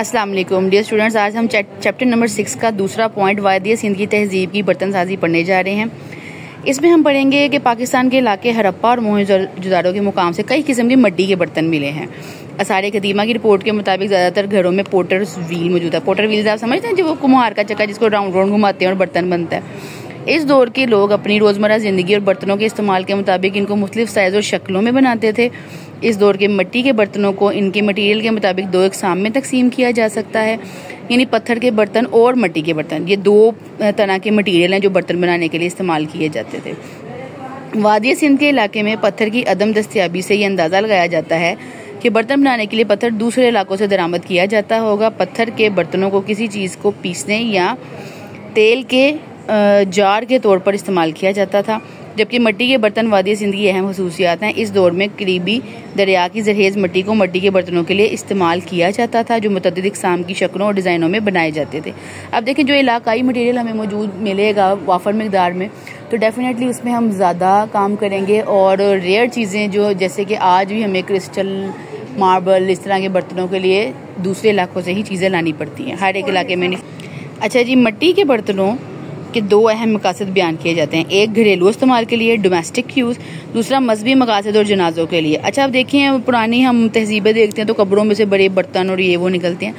अस्सलाम वालेकुम dear students, आज हम चैप्टर नंबर 6 का दूसरा पॉइंट वादिया सिंध की तहजीब की बर्तन साजी पढ़ने जा रहे हैं। इसमें हम पढ़ेंगे कि पाकिस्तान के इलाके हरप्पा और मोहनजोदड़ो के मुकाम से कई किस्म के मिट्टी के बर्तन मिले हैं। आसार कदीमा की रिपोर्ट के मुताबिक ज़्यादातर घरों में पोटर्स व्हील मौजूद है। पोटर व्हील्स आप समझते हैं, जो वो कुम्हार का चक्का जिसको राउंड राउंड घुमाते हैं और बर्तन बनता है। इस दौर के लोग अपनी रोज़मर्रा ज़िंदगी और बर्तनों के इस्तेमाल के मुताबिक इनको मुख्तलिफ साइज़ और शक्लों में बनाते थे। इस दौर के मिट्टी के बर्तनों को इनके मटीरियल के मुताबिक दो अक़साम में तकसीम किया जा सकता है, यानी पत्थर के बर्तन और मिट्टी के बर्तन। ये दो तरह के मटीरियल हैं जो बर्तन बनाने के लिए इस्तेमाल किए जाते थे। वादिया सिंध के इलाके में पत्थर की अदम दस्तयाबी से ये अंदाज़ा लगाया जाता है कि बर्तन बनाने के लिए पत्थर दूसरे इलाकों से दरामद किया जाता होगा। पत्थर के बर्तनों को किसी चीज़ को पीसने या तेल के जार के तौर पर इस्तेमाल किया जाता था, जबकि मिट्टी के बर्तन वादिया सिंध की अहम खसूसियात हैं। इस दौर में करीबी दरिया की जरहेज़ मिट्टी को मिट्टी के बर्तनों के लिए इस्तेमाल किया जाता था, जो मुतअद्दिद इक़साम की शक्लों और डिज़ाइनों में बनाए जाते थे। अब देखें, जो इलाकाई मटीरियल हमें मौजूद मिलेगा वाफर मिकदार में, तो डेफिनेटली उसमें हम ज़्यादा काम करेंगे। और रेयर चीज़ें जो जैसे कि आज भी हमें क्रिस्टल, मार्बल, इस तरह के बर्तनों के लिए दूसरे इलाकों से ही चीज़ें लानी पड़ती हैं, हर एक इलाके में नहीं। अच्छा जी, मिट्टी के बर्तनों के दो अहम मकासद बयान किए जाते हैं। एक घरेलू इस्तेमाल के लिए, डोमेस्टिक यूज़, दूसरा मजहबी मकासद और जनाजों के लिए। अच्छा, अब देखिए, पुरानी हम तहजीबें देखते हैं तो कब्रों में से बड़े बर्तन और ये वो निकलते हैं,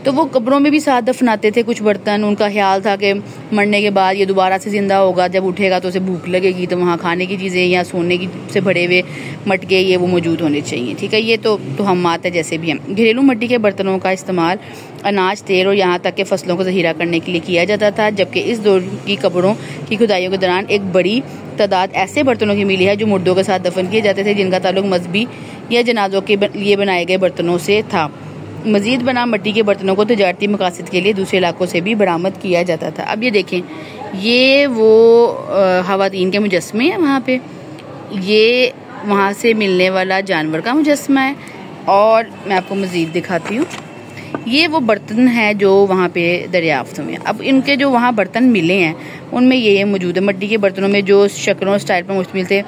तो वो कब्रों में भी साथ दफनाते थे कुछ बर्तन। उनका ख्याल था कि मरने के बाद ये दोबारा से जिंदा होगा, जब उठेगा तो उसे भूख लगेगी, तो वहाँ खाने की चीज़ें या सोने की से भरे हुए मटके ये वो मौजूद होने चाहिए। ठीक है, ये तो हम मात है जैसे भी हम। घरेलू मिट्टी के बर्तनों का इस्तेमाल अनाज, तेल और यहाँ तक के फसलों को ज़हीरा करने के लिए किया जाता था, जबकि इस दौर की कब्रों की खुदाइयों के दौरान एक बड़ी तादाद ऐसे बर्तनों की मिली है जो मुर्दों के साथ दफन किए जाते थे, जिनका ताल्लुक मजहबी या जनाजों के लिए बनाए गए बर्तनों से था। मजीद बना मिट्टी के बर्तनों को तजारती मकासद के लिए दूसरे इलाकों से भी बरामद किया जाता था। अब ये देखें, ये वो खवातीन के मुजस्मे हैं वहाँ पे, ये वहाँ से मिलने वाला जानवर का मुजस्मा है। और मैं आपको मजीद दिखाती हूँ, ये वो बर्तन है जो वहाँ पे दरियाफ्त हुए। अब इनके जो वहाँ बर्तन मिले हैं उनमें ये मौजूद है। मिट्टी के बर्तनों में जो शक्लों स्टाइल पर मुश्तमिल थे,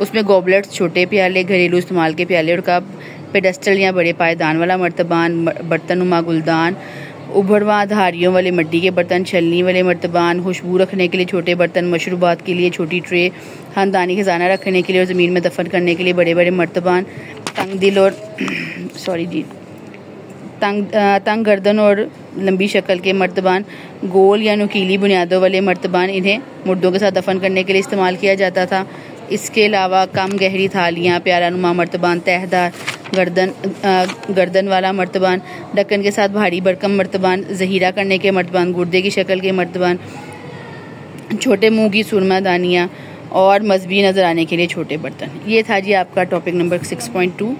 उसमें गॉबलेट्स, छोटे प्याले, घरेलू इस्तेमाल के प्याले और कप, पेडस्टल या बड़े पायदान वाला मर्तबान, बर्तनुमा गुलदान, उभरवा धारियों वाले मिट्टी के बर्तन, छलनी वाले मर्तबान, खुशबू रखने के लिए छोटे बर्तन, मशरूबात के लिए छोटी ट्रे, खानदानी खजाना रखने के लिए और ज़मीन में दफन करने के लिए बड़े बड़े मर्तबान, तंग दिल और तंग गर्दन और लंबी शक्ल के मर्तबान, गोल या नुकीली बुनियादों वाले मर्तबान, इन्हें मुर्दों के साथ दफन करने के लिए इस्तेमाल किया जाता था। इसके अलावा कम गहरी थालियाँ, प्याला नुमा मर्तबान, तहदार गर्दन वाला मर्तबान, ढक्कन के साथ भारी भरकम मर्तबान, ज़हीरा करने के मर्तबान, गुर्दे की शक्ल के मर्तबान, छोटे मुंह की सुरमा दानियाँ और मजहबी नजर आने के लिए छोटे बर्तन। ये था जी आपका टॉपिक नंबर 6.2।